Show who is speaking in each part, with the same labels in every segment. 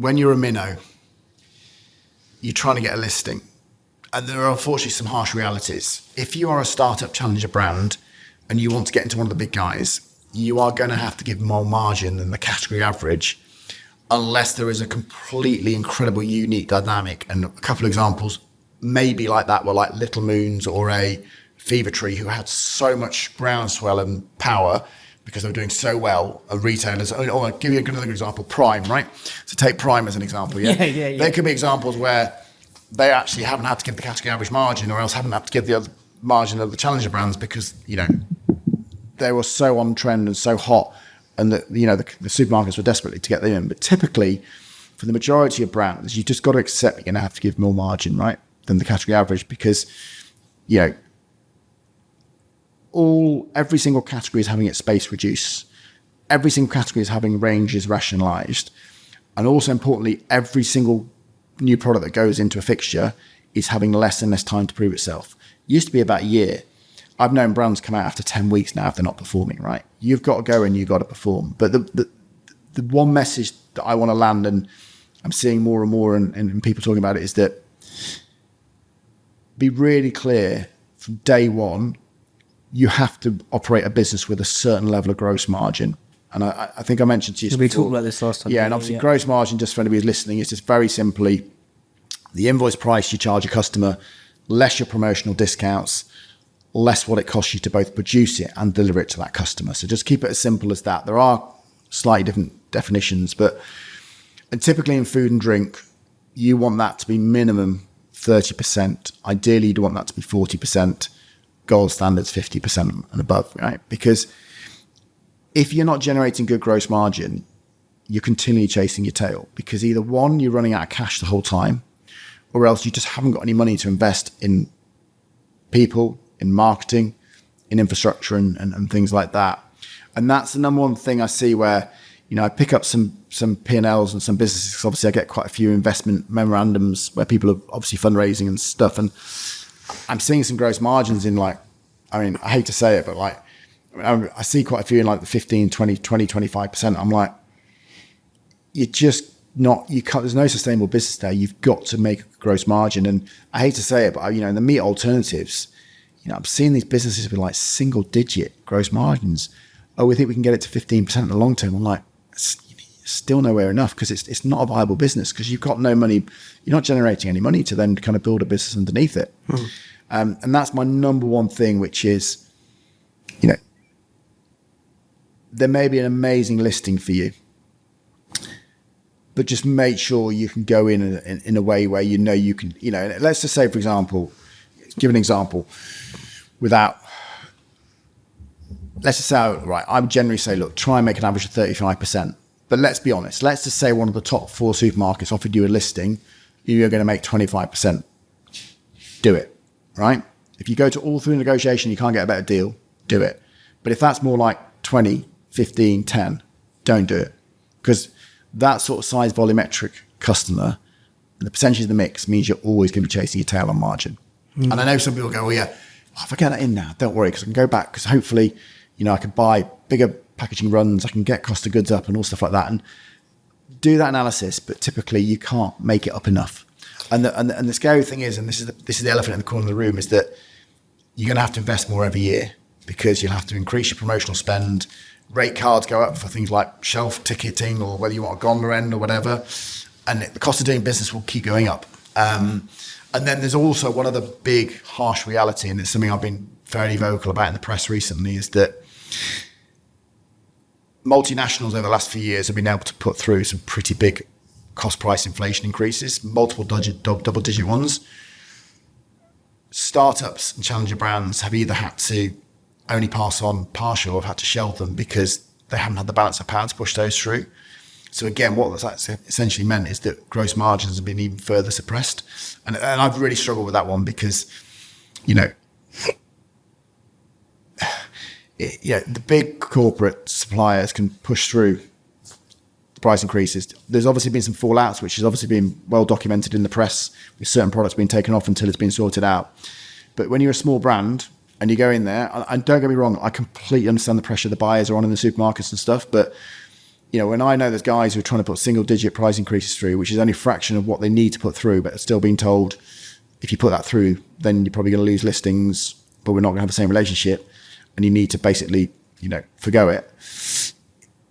Speaker 1: when you're a minnow, you're trying to get a listing. And there are unfortunately some harsh realities. If you are a startup challenger brand and you want to get into one of the big guys, you are going to have to give more margin than the category average, unless there is a completely incredible, unique dynamic. And a couple of examples maybe like that were like Little Moons or a Fever Tree, who had so much groundswell and power because they were doing so well. Retailers, I'll give you another example, Prime, right? So take Prime as an example. Yeah. There could be examples where they actually haven't had to give the category average margin, or else haven't had to give the other margin of the challenger brands because, they were so on trend and so hot, and the supermarkets were desperately to get them in. But typically, for the majority of brands, you just got to accept you're going to have to give more margin, right, than the category average, because, every single category is having its space reduced. Every single category is having ranges rationalized. And also importantly, every single new product that goes into a fixture is having less and less time to prove itself. It used to be about a year. I've known brands come out after 10 weeks now if they're not performing, right? You've got to go and you've got to perform. But the one message that I want to land, and I'm seeing more and more and people talking about it, is that be really clear from day one, you have to operate a business with a certain level of gross margin. And I think I mentioned to you
Speaker 2: we talked about this last time.
Speaker 1: Yeah, and obviously gross margin, just for anybody who's listening, is just very simply the invoice price you charge a customer, less your promotional discounts, less what it costs you to both produce it and deliver it to that customer. So just keep it as simple as that. There are slightly different definitions, and typically in food and drink, you want that to be minimum 30%. Ideally, you'd want that to be 40%. Gold standard's 50% and above, right? Because if you're not generating good gross margin, you're continually chasing your tail, because either one, you're running out of cash the whole time, or else you just haven't got any money to invest in people, in marketing, in infrastructure and things like that. And that's the number one thing I see where, I pick up some P&Ls and some businesses, because obviously I get quite a few investment memorandums where people are obviously fundraising and stuff. And I'm seeing some gross margins in I hate to say it, but I see quite a few in the 15, 20, 25%. I'm like, there's no sustainable business there. You've got to make a gross margin. And I hate to say it, but in the meat alternatives, I'm seeing these businesses with single digit gross margins. Oh, we think we can get it to 15% in the long term. I'm like, still nowhere enough, because it's not a viable business, because you've got no money. You're not generating any money to then kind of build a business underneath it. And that's my number one thing, which is, there may be an amazing listing for you, but just make sure you can go in a way where you can, let's just say, for example, give an example let's just say, right, I would generally say, look, try and make an average of 35%. But let's be honest, let's just say one of the top 4 supermarkets offered you a listing, you're going to make 25%. Do it, right? If you go to all through negotiation, you can't get a better deal, do it. But if that's more like 20, 15, 10, don't do it. Because that sort of size volumetric customer, the percentage of the mix means you're always going to be chasing your tail on margin. And I know some people go, if I get that in now, don't worry, because I can go back, because hopefully, I can buy bigger packaging runs, I can get cost of goods up and all stuff like that, and do that analysis. But typically you can't make it up enough. And the scary thing is, and this is the elephant in the corner of the room, is that you're going to have to invest more every year, because you'll have to increase your promotional spend. Rate cards go up for things like shelf ticketing, or whether you want a gondola end or whatever. And the cost of doing business will keep going up. And then there's also one other big harsh reality, and it's something I've been fairly vocal about in the press recently, is that multinationals over the last few years have been able to put through some pretty big cost price inflation increases, multiple double digit ones. Startups and challenger brands have either had to only pass on partial, or have had to shelve them because they haven't had the balance of power to push those through. So again, what that's essentially meant is that gross margins have been even further suppressed. And I've really struggled with that one, because, the big corporate suppliers can push through price increases. There's obviously been some fallouts, which has obviously been well documented in the press, with certain products being taken off until it's been sorted out. But when you're a small brand and you go in there, and don't get me wrong, I completely understand the pressure the buyers are on in the supermarkets and stuff, but When I know there's guys who are trying to put single digit price increases through, which is only a fraction of what they need to put through, but are still being told, if you put that through, then you're probably going to lose listings, but we're not going to have the same relationship, and you need to basically, forgo it.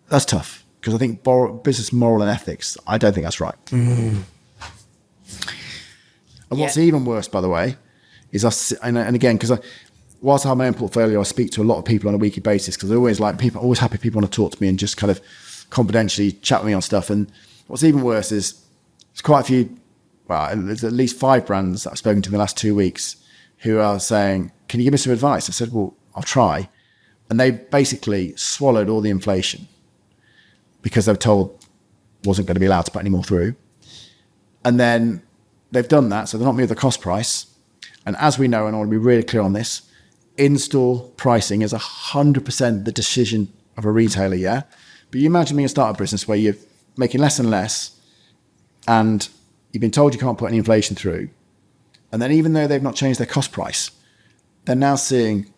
Speaker 1: That's tough, because I think business moral and ethics, I don't think that's right. And what's even worse, by the way, is us, and again, because whilst I have my own portfolio, I speak to a lot of people on a weekly basis, because they're always always happy people want to talk to me and just kind of confidentially chat with me on stuff. And what's even worse is there's quite a few, there's at least 5 brands that I've spoken to in the last 2 weeks who are saying, can you give me some advice? I said, well, I'll try. And they basically swallowed all the inflation because they were told wasn't going to be allowed to put any more through. And then they've done that, so they're not moved the cost price. And as we know, and I want to be really clear on this, in-store pricing is 100% the decision of a retailer, yeah? But you imagine being a startup business where you're making less and less, and you've been told you can't put any inflation through. And then even though they've not changed their cost price, they're now seeing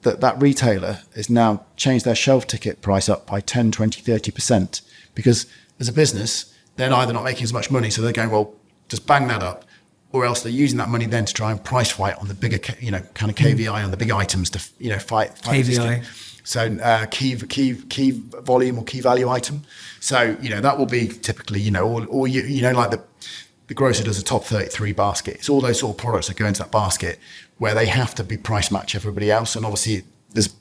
Speaker 1: that retailer has now changed their shelf ticket price up by 10, 20, 30%. Because as a business, they're either not making as much money, so they're going, well, just bang that up. Or else they're using that money then to try and price fight on the bigger, kind of KVI on the big items to, fight
Speaker 2: KVI.
Speaker 1: So key volume or key value item. So, that will be typically, or like the grocer does a top 33 basket. It's all those sort of products that go into that basket where they have to be price match everybody else. And obviously there's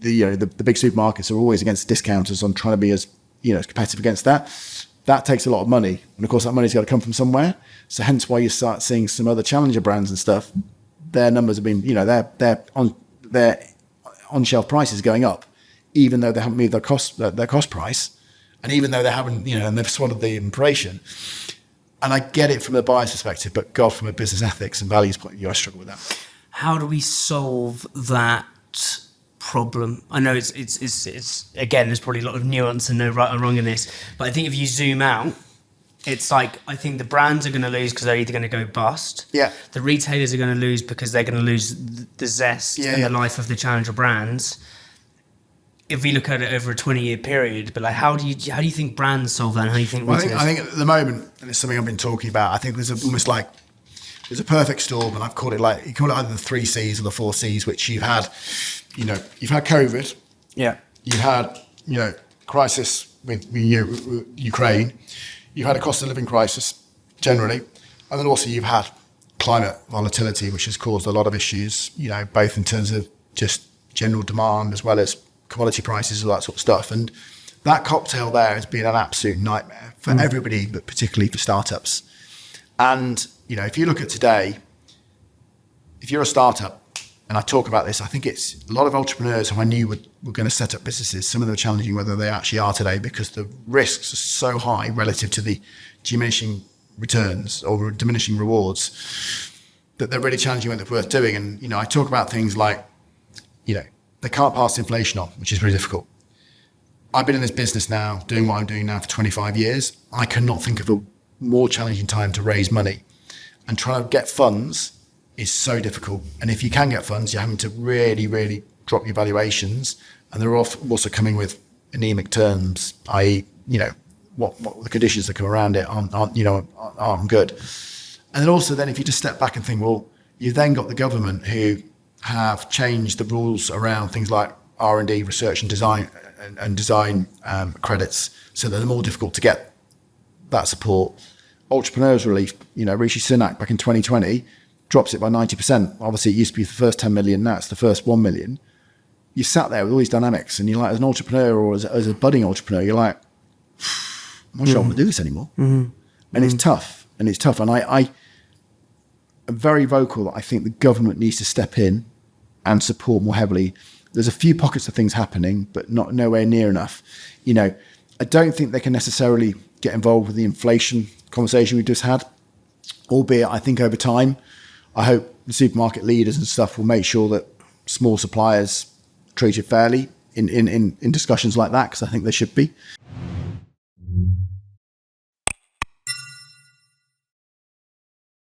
Speaker 1: the big supermarkets are always against discounters on trying to be as competitive against that. That takes a lot of money. And of course that money's got to come from somewhere. So hence why you start seeing some other challenger brands and stuff, their numbers have been, their on-shelf prices going up, even though they haven't moved their cost price. And even though they haven't, and they've swallowed the inflation. And I get it from a buyer's perspective, but God, from a business ethics and values point of view, I struggle with that.
Speaker 2: How do we solve that problem? I know it's again, there's probably a lot of nuance and no right or wrong in this, but I think if you zoom out, it's like, I think the brands are going to lose because they're either going to go bust. Yeah. The retailers are going to lose because they're going to lose the zest and the life of the challenger brands. If we look at it over a 20-year period, but like, how do you think brands solve that? And how do you think retailers?
Speaker 1: I think at the moment, and it's something I've been talking about, I think there's a perfect storm, and I've called it you call it either the 3 C's or the 4 C's, which you've had COVID. Yeah. You've had, crisis with Ukraine. You've had a cost of living crisis generally. And then also you've had climate volatility, which has caused a lot of issues, both in terms of just general demand as well as commodity prices, all that sort of stuff. And that cocktail there has been an absolute nightmare for everybody, but particularly for startups. And, if you look at today, if you're a startup, and I talk about this, I think it's a lot of entrepreneurs who I knew were going to set up businesses. Some of them are challenging whether they actually are today because the risks are so high relative to the diminishing returns or diminishing rewards that they're really challenging whether it's worth doing. And, I talk about things like, they can't pass inflation on, which is really difficult. I've been in this business now, doing what I'm doing now for 25 years. I cannot think of a more challenging time to raise money. And trying to get funds is so difficult. And if you can get funds, you're having to really, really drop your valuations. And they're also coming with anemic terms, i.e., what the conditions that come around it aren't good. And then also if you just step back and think, well, you've then got the government who have changed the rules around things like R&D, research and design credits, so that they're more difficult to get that support. Entrepreneurs relief, Rishi Sunak back in 2020 drops it by 90%. Obviously, it used to be the first 10 million, now it's the first 1 million. You sat there with all these dynamics, and you're like, as an entrepreneur or as a budding entrepreneur, you're like, I'm not sure I want to do this anymore. And it's tough. And I am very vocal that I think the government needs to step in and support more heavily. There's a few pockets of things happening, but nowhere near enough. I don't think they can necessarily get involved with the inflation conversation we just had, albeit I think over time, I hope the supermarket leaders and stuff will make sure that small suppliers treated fairly in discussions like that, because I think they should be.